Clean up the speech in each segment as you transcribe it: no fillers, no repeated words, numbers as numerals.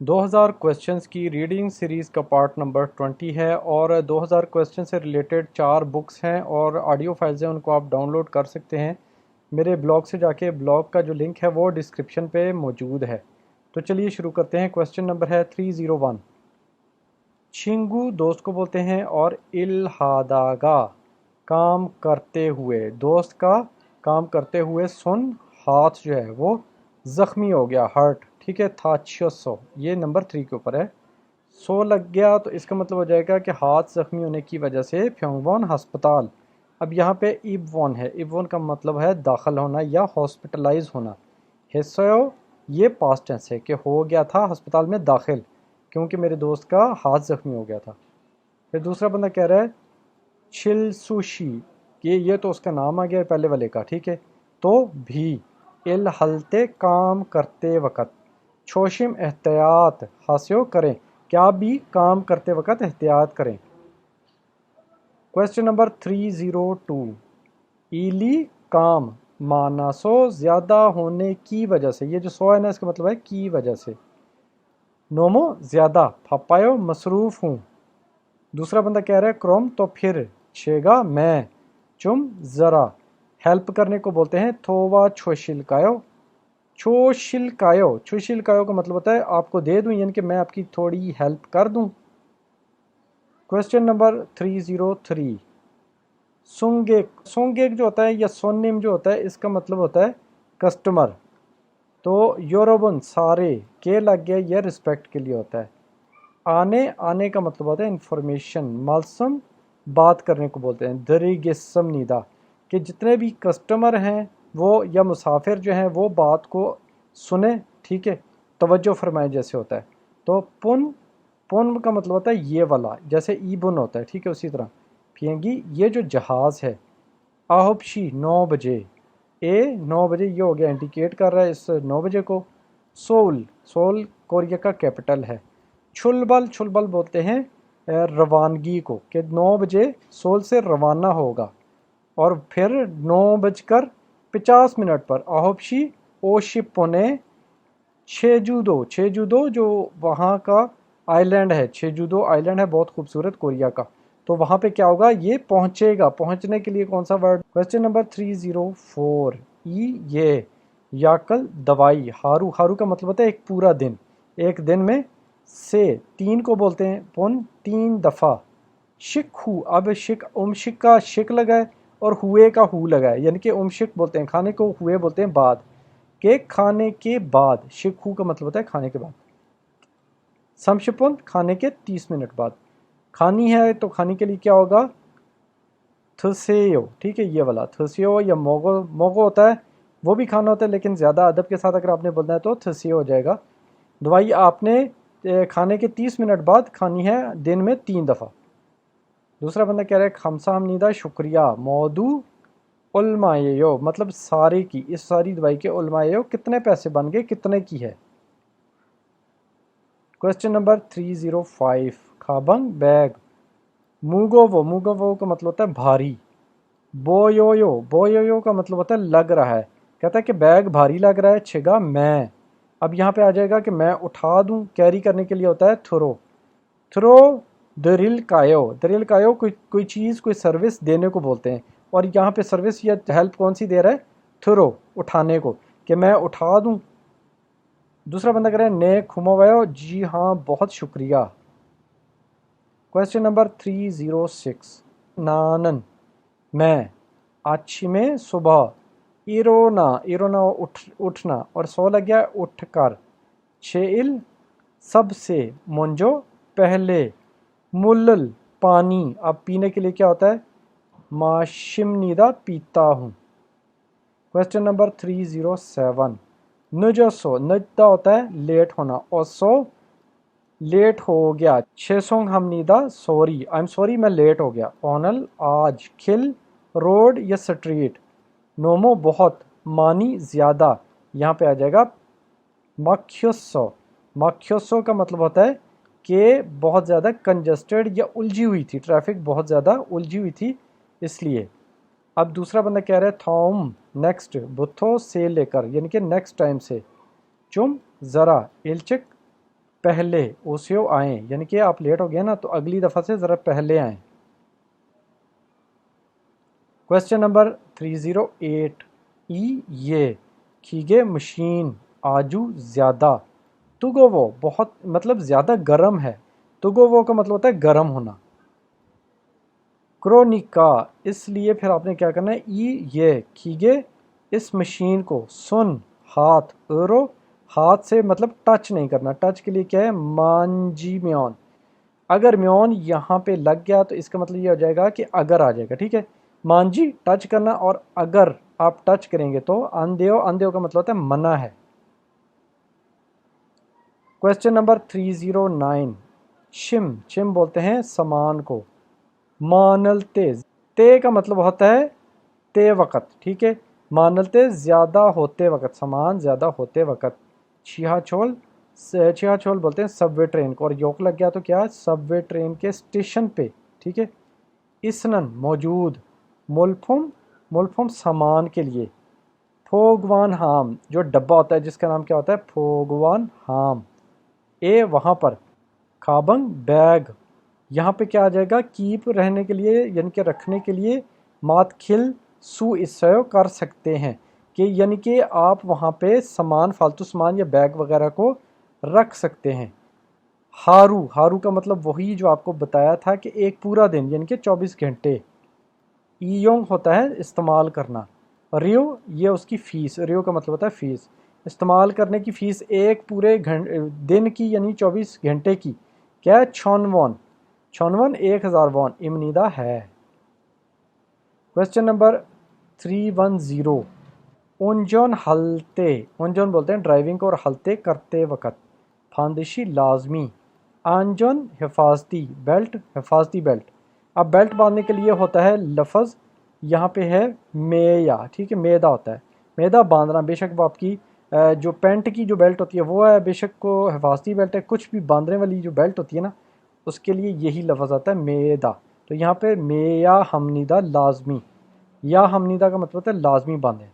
2000 questions की reading series का part number 20 है और 2000 क्वेश्चन से रिलेटेड 4 बुक्स हैं और ऑडियो फाइल्स हैं, उनको आप डाउनलोड कर सकते हैं मेरे ब्लॉग से जाके। ब्लॉग का जो लिंक है वो डिस्क्रिप्शन पे मौजूद है। तो चलिए शुरू करते हैं। क्वेश्चन नंबर है 301। छिंगू दोस्त को बोलते हैं और इल्हादागा काम करते हुए, दोस्त का काम करते हुए सुन हाथ जो है वो ज़ख्मी हो गया, हर्ट, ठीक है। था 600, ये नंबर 3 के ऊपर है। 100 लग गया तो इसका मतलब हो जाएगा कि हाथ ज़ख्मी होने की वजह से प्योंगवॉन अस्पताल। अब यहाँ पे इबवॉन है, इबवॉन का मतलब है दाखिल होना या हॉस्पिटलाइज होना। हिस्सो ये पास्ट टेंस है कि हो गया था अस्पताल में दाखिल, क्योंकि मेरे दोस्त का हाथ ज़ख्मी हो गया था। फिर दूसरा बंदा कह रहा है छिल सुशी, ये तो उसका नाम आ गया पहले वाले का, ठीक है। तो भी इल हलते काम करते वक़्त छोशिम एहतियात हासिल करें, क्या भी काम करते वक़्त एहतियात करें। Question number 302। ईली काम माना सो ज़्यादा होने की वजह से, ये जो सो है ना इसका मतलब है की वजह से। नोमो ज़्यादा, फापायो मसरूफ़ हूँ। दूसरा बंदा कह रहा है क्रोम तो फिर, छेगा मैं, चुम ज़रा। हेल्प करने को बोलते हैं थोवा छोशिलकायो। छोशिलकायो, छोशिलकायो का मतलब होता है आपको दे दूं, यानी कि मैं आपकी थोड़ी हेल्प कर दूं। Question number 303। सुंगेक, सुंगेक जो होता है या सोनिम जो होता है इसका मतलब होता है कस्टमर। तो योरोबन सारे के लग गया, यह रिस्पेक्ट के लिए होता है। आने, आने का मतलब होता है इंफॉर्मेशन। मालसम बात करने को बोलते हैं। दरीगिसम नीदा, कि जितने भी कस्टमर हैं वो या मुसाफिर जो हैं वो बात को सुने, ठीक है, तवज्जो फरमाए जैसे होता है। तो पुन, पुन का मतलब होता है ये वाला, जैसे ईबुन होता है, ठीक है। उसी तरह फियंगी ये जो जहाज़ है। आहबशी 9 बजे, ए 9 बजे ये हो गया, इंडिकेट कर रहा है इस 9 बजे को। सोल, सोल कोरिया का कैपिटल है। छुलबल, छुलबल बोलते हैं रवानगी को, कि 9 बजे सोल से रवाना होगा। और फिर 9:50 पर आहबशी ओशिपोने छेजूदो, छेजूदो जो वहाँ का आइलैंड है, छेजूदो आइलैंड है बहुत खूबसूरत कोरिया का। तो वहाँ पे क्या होगा, ये पहुँचेगा। पहुँचने के लिए कौन सा वर्ड। Question number 304। ये याकल दवाई, हारू, हारू का मतलब होता है एक पूरा दिन, एक दिन में से 3 को बोलते हैं पुन 3 दफ़ा। शिक हु, अब शिक उमशिक का शिक लगा है और हुए का हु लगा है, यानी कि उमशिक बोलते हैं खाने को, हुए बोलते हैं बाद के, खाने के बाद। शिक हु का मतलब होता है खाने के बाद। समशिपुन खाने के 30 मिनट बाद। खानी है तो खाने के लिए क्या होगा, थसेयो, ठीक है, ये वाला थसेयो। या मोगो, मोगो होता है वो भी खाना होता है, लेकिन ज़्यादा अदब के साथ अगर आपने बोलना है तो थसेयो हो जाएगा। दवाई आपने खाने के 30 मिनट बाद खानी है, दिन में 3 दफ़ा। दूसरा बंदा कह रहा है खमसा हमनीदा शुक्रिया, मौदू उलमायो, मतलब सारे की, इस सारी दवाई के उलमायो कितने पैसे बन गए, कितने की है। Question number 305। खाबंग बैग, मुगोवो, मुगोवो का मतलब होता है भारी। बोयोयो, बोयोयो का मतलब होता है लग रहा है। कहता है कि बैग भारी लग रहा है, छिगा मैं। अब यहाँ पे आ जाएगा कि मैं उठा दूँ, कैरी करने के लिए होता है थ्रो। थ्रो दरिल कायो, दरिल कायो कोई चीज़, कोई सर्विस देने को बोलते हैं। और यहाँ पे सर्विस या हेल्प कौन सी दे रहा है, थ्रो, उठाने को, कि मैं उठा दूँ। दूसरा बंदा कह रहा है ने खुमावायो, जी हाँ बहुत शुक्रिया। Question number 306। नानन मैं, अच्छी में सुबह, इरोना, इरोना उठना, और सो लग गया उठ कर। छेइल सबसे, मुंजो पहले, मुल्ल पानी, अब पीने के लिए क्या होता है, माशिमनीदा पीता हूँ। Question number 307। नजसो, नजदा होता है लेट होना, और सो लेट हो गया। छेसोंग हमनीदा सॉरी, आई एम सॉरी मैं लेट हो गया। ओनल आज, खिल रोड या स्ट्रीट। नोमो बहुत, मानी ज़्यादा, यहाँ पे आ जाएगा माख्योसो। माख्योसो का मतलब होता है कि बहुत ज़्यादा कंजस्टेड या उलझी हुई थी, ट्रैफिक बहुत ज़्यादा उलझी हुई थी इसलिए। अब दूसरा बंदा कह रहा है थॉम नेक्स्ट, बुथो से लेकर, यानी कि नेक्स्ट टाइम से। चुम ज़रा, इल्चिक पहले ओसियो आए, यानी कि आप लेट हो गए ना तो अगली दफ़ा से ज़रा पहले आएँ। क्वेश्चन नंबर 308 ये खीगे मशीन आजू ज़्यादा, तुगो वो बहुत मतलब ज़्यादा गर्म है, तुगो वो का मतलब होता है गर्म होना। क्रोनिका, इसलिए फिर आपने क्या करना है, ये खीगे इस मशीन को, सुन हाथ, एरो हाथ से मतलब टच नहीं करना, टच के लिए क्या है मांजी म्योन, अगर म्योन यहाँ पे लग गया तो इसका मतलब ये हो जाएगा कि अगर आ जाएगा, ठीक है। मांजी टच करना और अगर आप टच करेंगे तो अंधेओ, अंधेओ का मतलब होता है मना है। क्वेश्चन नंबर 309 शिम, शिम बोलते हैं समान को। मानलते, ते का मतलब होता है ते वक़्त, ठीक है। मानलते ज़्यादा होते वक़्त, समान ज़्यादा होते वक़्त। छियाछोल, छियाछोल बोलते हैं सबवे ट्रेन को, और योक लग गया तो क्या सबवे ट्रेन के स्टेशन पे, ठीक है। इसनन मौजूद, मुल्फुम, मुल्फुम सामान के लिए। फोगवान हाम, जो डब्बा होता है जिसका नाम क्या होता है फोगवान हाम। ए वहाँ पर। खाबंग बैग, यहाँ पे क्या आ जाएगा कीप रहने के लिए यानी कि रखने के लिए। मात खिल सु इसयो कर सकते हैं कि यानी कि आप वहाँ पे सामान, फालतू सामान या बैग वगैरह को रख सकते हैं। हारू, हारू का मतलब वही जो आपको बताया था कि एक पूरा दिन यानी कि 24 घंटे। ईयोंग होता है इस्तेमाल करना। रियो ये उसकी फ़ीस, रियो का मतलब होता है फ़ीस। इस्तेमाल करने की फ़ीस एक पूरे दिन की यानी 24 घंटे की क्या है छॉनवॉन, छॉनवन 1000 वॉन इमनीदा है। क्वेश्चन नंबर 310 उनजोन हलते, उनजोन बोलते हैं ड्राइविंग को और हलते करते वक़्त। फांदिशी लाजमी। आंजोन हिफाजती, बेल्ट हिफाजती बेल्ट। अब बेल्ट बांधने के लिए होता है लफ्ज़ यहाँ पे है मेया, ठीक है, मेदा होता है। मेदा बांधना, बेशक वो आपकी जो पेंट की जो बेल्ट होती है वो है, बेशक को हिफाजती बेल्ट है, कुछ भी बांधने वाली जो बेल्ट होती है ना उसके लिए यही लफ्ज़ आता है मेदा। तो यहाँ पे मेया हमनीदा लाजमी, या हमनीदा का मतलब होता है लाजमी बांधें,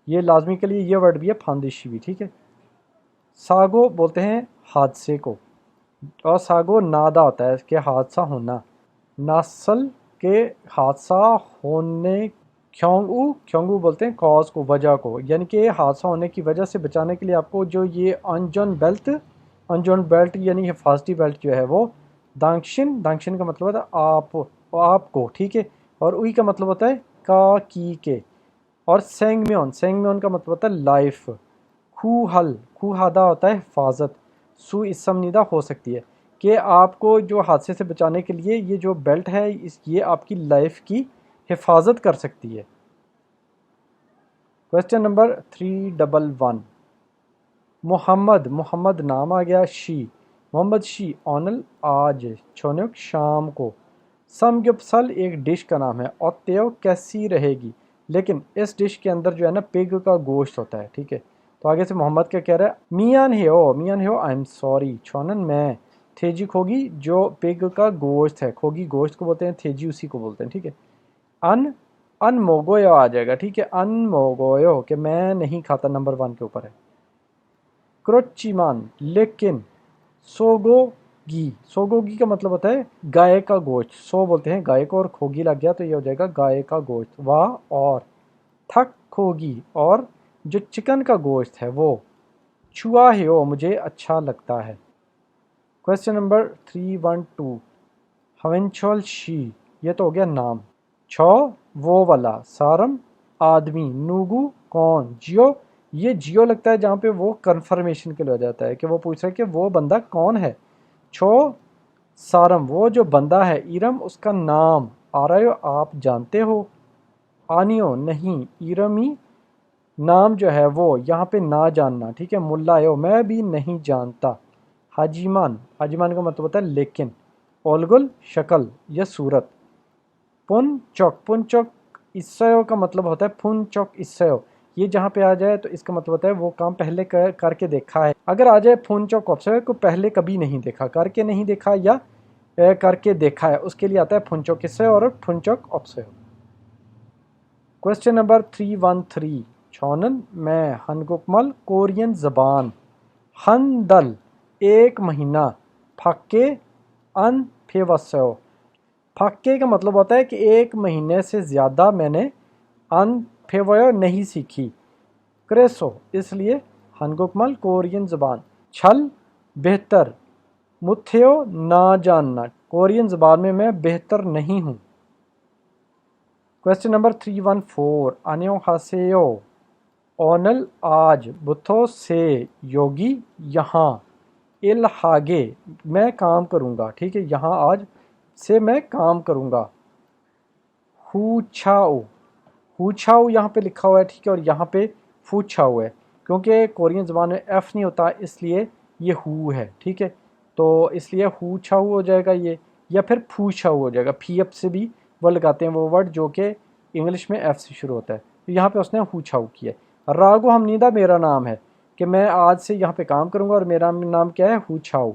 ये लाजमी के लिए ये वर्ड भी है फांदिशी भी, ठीक है। सागो बोलते हैं हादसे को, और सागो नादा होता है कि हादसा होना। नासल के हादसा होने, ख्योंगू, ख्योंगू बोलते हैं कॉज को, वजह को, यानी कि हादसा होने की वजह से बचाने के लिए आपको जो ये अनजोन बेल्ट, अनजोन बेल्ट यानी हिफाजती बेल्ट जो है वो दांगशिन, दांगशिन का मतलब होता है आपको, ठीक है। और उई का मतलब होता है का की के। और सेंगम्योन, सेंगम्योन का मतलब होता है लाइफ। खूहल, खूहादा होता है हिफाजत। सु इसम निदा हो सकती है कि आपको जो हादसे से बचाने के लिए ये जो बेल्ट है ये आपकी लाइफ की हिफाजत कर सकती है। क्वेश्चन नंबर 311 मोहम्मद, मोहम्मद नाम आ गया। शी, मोहम्मद शी ऑनल आज, छोन्योक शाम को। समगपसल एक डिश का नाम है, और तेव कैसी रहेगी, लेकिन इस डिश के अंदर जो है ना पिग का गोश्त होता है, ठीक है। तो आगे से मोहम्मद क्या कह रहा है, मियान हेओ, मियान हेओ आई एम सॉरी, छोनन मैं। थेजी खोगी जो पिग का गोश्त है, खोगी गोश्त को बोलते हैं, थेजी उसी को बोलते हैं, ठीक है। अन, अनमोगोयो आ जाएगा, ठीक है, अनमोगोयो कि मैं नहीं खाता, नंबर 1 के ऊपर है। क्रोचिमान लेकिन। सोगोगी, सोगोगी का मतलब होता है गाय का गोश्त, सो बोलते हैं गाय को और खोगी लग गया तो ये हो जाएगा गाय का गोश्त। वाह, और थक खोगी, और जो चिकन का गोश्त है वो। छुआ है वो मुझे अच्छा लगता है। क्वेश्चन नंबर 312 हवेंचोल शी, ये तो हो गया नाम। छो वो वाला, सारम आदमी, नूगू कौन, जियो, ये जियो लगता है जहाँ पे वो कंफर्मेशन के लिए हो जाता है कि वो पूछ रहा है कि वो बंदा कौन है। छो सारम वो जो बंदा है, इरम उसका नाम, आरायो आप जानते हो, आनियो नहीं, इरमी नाम जो है वो यहाँ पे ना जानना, ठीक है। मुल्लायो मैं भी नहीं जानता। हाजीमान, हाजीमान का मतलब होता है लेकिन। ओलगुल शक्ल या सूरत। पुन चौक, पुन चौक इसयो का मतलब होता है पुन चौक इसयो, ये जहाँ पे आ जाए तो इसका मतलब होता है वो काम पहले करके देखा है। अगर आ जाए पुन चौक ऑप्सयो को पहले कभी नहीं देखा, करके नहीं देखा या करके देखा है, उसके लिए आता है पुन चौक इसयो और पुन चौक ऑप्सयो। क्वेश्चन नंबर 313 छोनन मैं हनगुकमल कोरियन ज़बान। हन दल, एक महीना, फाके अन फेवस्यो, फाके का मतलब होता है कि एक महीने से ज़्यादा मैंने अन फेवयो नहीं सीखी, क्रेसो इसलिए हनगुकमल कोरियन ज़बान, छल बेहतर, मुथेओ ना जानना, कोरियन ज़बान में मैं बेहतर नहीं हूँ। क्वेश्चन नंबर 314 आन्यो हासेयो, ओनल आज, बुथो से योगी यहाँ, इल हागे मैं काम करूँगा, ठीक है, यहाँ आज से मैं काम करूँगा। हुछाओ, हुछाओ यहाँ पे लिखा हुआ है, ठीक है, और यहाँ पे फूछाओ है, क्योंकि कोरियन ज़बान में एफ़ नहीं होता इसलिए ये हु है, ठीक है, तो इसलिए हुछाओ हो जाएगा ये, या फिर फूछाओ हो जाएगा। फी अप से भी वो लगाते हैं वो वर्ड जो कि इंग्लिश में एफ़ से शुरू होता है, तो यहाँ पे उसने हुछाओ किया है। रागो हमनीदा मेरा नाम है कि मैं आज से यहाँ पे काम करूँगा और मेरा नाम क्या है, हुछाओ।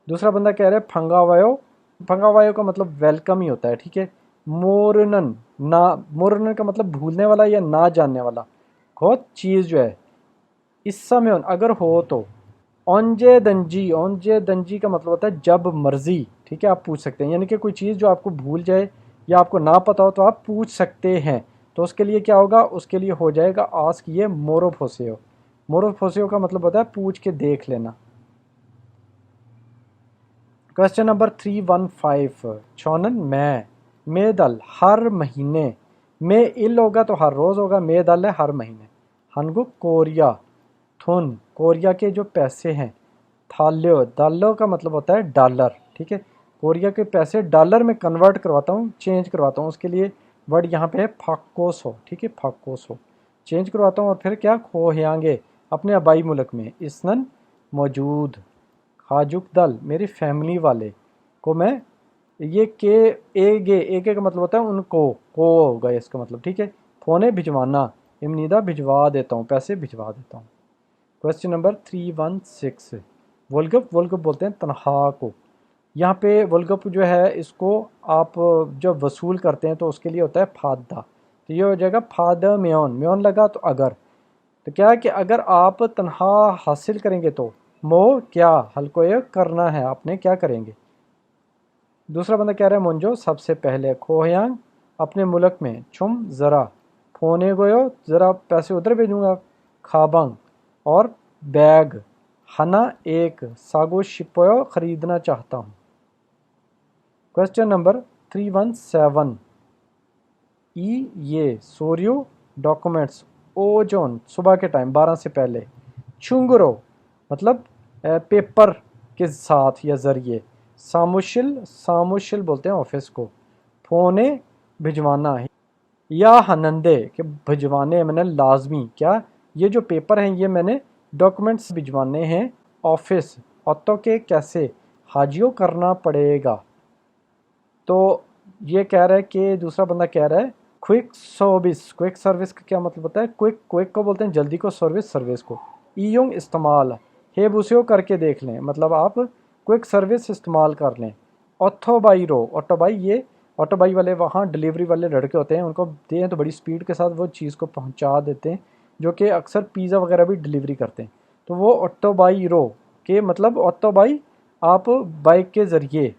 दूसरा बंदा कह रहा है फंगावायो, फंगावायो का मतलब वेलकम ही होता है, ठीक है। मोरनन, ना, मोरनन का मतलब भूलने वाला या ना जानने वाला, बहुत चीज़ जो है। इस समय अगर हो तो, ओंजे दंजी, ओंजे दंजी का मतलब होता है जब मर्जी, ठीक है, आप पूछ सकते हैं, यानी कि कोई चीज़ जो आपको भूल जाए या आपको ना पता हो तो आप पूछ सकते हैं, तो उसके लिए क्या होगा, उसके लिए हो जाएगा आस्क ये मोरोफोसेओ। मोरोफोसेओ का मतलब होता है पूछ के देख लेना। क्वेश्चन नंबर 315 छोनन मैं, मेदल हर महीने, में इल होगा तो हर रोज़ होगा, मेदल है हर महीने। हनगुक कोरिया, थुन कोरिया के जो पैसे हैं, थाल्यो, दालो का मतलब होता है डॉलर, ठीक है, कोरिया के पैसे डॉलर में कन्वर्ट करवाता हूँ, चेंज करवाता हूँ, उसके लिए वर्ड यहाँ पे है फाकोसो, ठीक है, फाकोसो चेंज करवाता हूँ, और फिर क्या खोहेंगे अपने आबाई मुल्क में, इसनन मौजूद, खाजुक दल मेरी फैमिली वाले को मैं, ये के एगे, एगे का मतलब होता है उनको, को होगा इसका मतलब, ठीक है, फोने भिजवाना, इमनीदा भिजवा देता हूँ, पैसे भिजवा देता हूँ। क्वेश्चन नंबर 316 वोल्गप, वोल्गप बोलते हैं तनख्वाह को, यहाँ पे वोल्गप जो है इसको आप जब वसूल करते हैं तो उसके लिए होता है फादा, तो ये हो जाएगा फादा म्योन, म्योन लगा तो अगर, तो क्या है कि अगर आप तनख्वाह हासिल करेंगे तो मो क्या, हल्को ये करना है, आपने क्या करेंगे। दूसरा बंदा कह रहा है मुंजो सबसे पहले, खोयांग अपने मुल्क में, छुम ज़रा, फोने गोयो ज़रा पैसे उधर भेजूंगा, खाबंग और बैग, हना एक, सागो शिपोयो ख़रीदना चाहता हूँ। क्वेश्चन नंबर 317 ई ये सोरियो डॉक्यूमेंट्स, ओजोन सुबह के टाइम 12 से पहले, चुंगरो मतलब पेपर के साथ या ज़रिए, सामुशिल, सामुशिल बोलते हैं ऑफिस को, फोने भिजवाना है, या हनंदे के भिजवाने मैंने लाजमी, क्या ये जो पेपर हैं ये मैंने डॉक्यूमेंट्स भिजवाने हैं ऑफिस, ऑटो के कैसे हाजियो करना पड़ेगा। तो ये कह रहा है कि दूसरा बंदा कह रहा है क्विक सर्विस, क्विक सर्विस का क्या मतलब होता है, क्विक, क्विक को बोलते हैं जल्दी को, सर्विस, सर्विस को, ईयोंग इस्तेमाल, हे बुसियो करके देख लें, मतलब आप क्विक सर्विस इस्तेमाल कर लें। ऑथोबाई रो, ऑटोबाई ये ऑटोबाई वाले वहाँ डिलीवरी वाले लड़के होते हैं, उनको दें तो बड़ी स्पीड के साथ वो चीज़ को पहुँचा देते हैं, जो कि अक्सर पिज़्ज़ा वगैरह भी डिलीवरी करते हैं, तो वो ऑटोबाई रो के मतलब ऑटोबाई, आप बाइक के ज़रिए,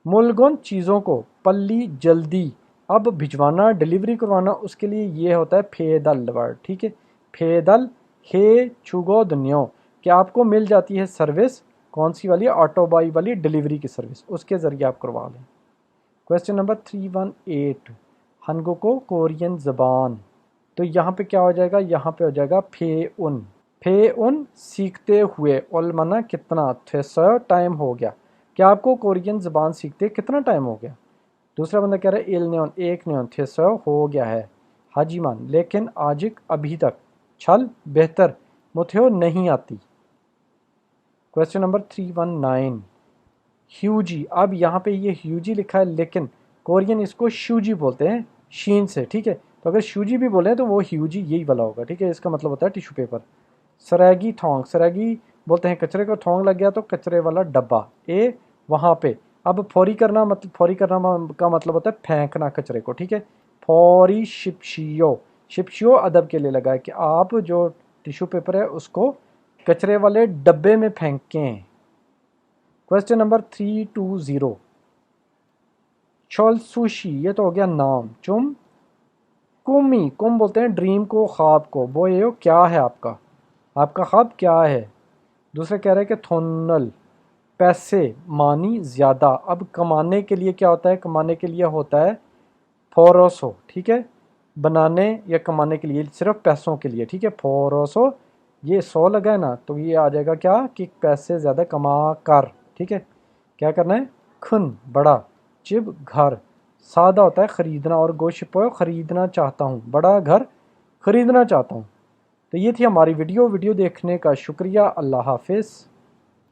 मुलगुन चीज़ों को, पल्ली जल्दी, अब भिजवाना डिलीवरी करवाना, उसके लिए ये होता है फेदल वर्ड, ठीक है, फेदल हे चुगो दुनियो, कि आपको मिल जाती है सर्विस, कौन सी वाली, ऑटोबाई वाली डिलीवरी की सर्विस, उसके ज़रिए आप करवा लें। क्वेश्चन नंबर 318 हनगो को कोरियन ज़बान, तो यहाँ पे क्या हो जाएगा, यहाँ पे हो जाएगा फे उन, फे उन सीखते हुए, ओलमना कितना, थे टाइम हो गया, क्या आपको कोरियन ज़बान सीखते कितना टाइम हो गया। दूसरा बंदा कह रहा है इल न्योन, एक न्योन, थे हो गया है, हाजीमान लेकिन आजिक अभी तक, छल बेहतर, मुथेओ नहीं आती। क्वेश्चन नंबर 319 ह्यूजी, अब यहाँ पे ये ह्यूजी लिखा है लेकिन कोरियन इसको शूजी बोलते हैं शीन से, ठीक है, तो अगर शूजी भी बोले तो वो ह्यूजी यही वाला होगा, ठीक है, इसका मतलब होता है टिश्यू पेपर। सरेगी थोंग, सरेगी बोलते हैं कचरे को, थोंग लग गया तो कचरे वाला डब्बा, ए वहाँ पे, अब फौरी करना मतलब, फौरी करना का मतलब होता है फेंकना कचरे को, ठीक है, फौरी शिपशियो, शिपशियो अदब के लिए लगा है कि आप जो टिश्यू पेपर है उसको कचरे वाले डब्बे में फेंकें। क्वेश्चन नंबर 320 चोल सुशी, ये तो हो गया नाम। चुम कुमी, कुम बोलते हैं ड्रीम को, ख्वाब को। बोयो क्या है आपका, आपका ख्वाब क्या है। दूसरा कह रहा है कि थोनल पैसे, मानी ज़्यादा। अब कमाने के लिए क्या होता है, कमाने के लिए होता है फोरोसो, ठीक है। बनाने या कमाने के लिए सिर्फ पैसों के लिए, ठीक है। फोरोसो, ये 100 लगा है ना, तो ये आ जाएगा क्या कि पैसे ज़्यादा कमा कर, ठीक है। क्या करना है, खुन बड़ा, चिब घर, सादा होता है ख़रीदना, और गोशिपो ख़रीदना चाहता हूँ, बड़ा घर ख़रीदना चाहता हूँ। तो ये थी हमारी वीडियो देखने का शुक्रिया। अल्लाह हाफिज़।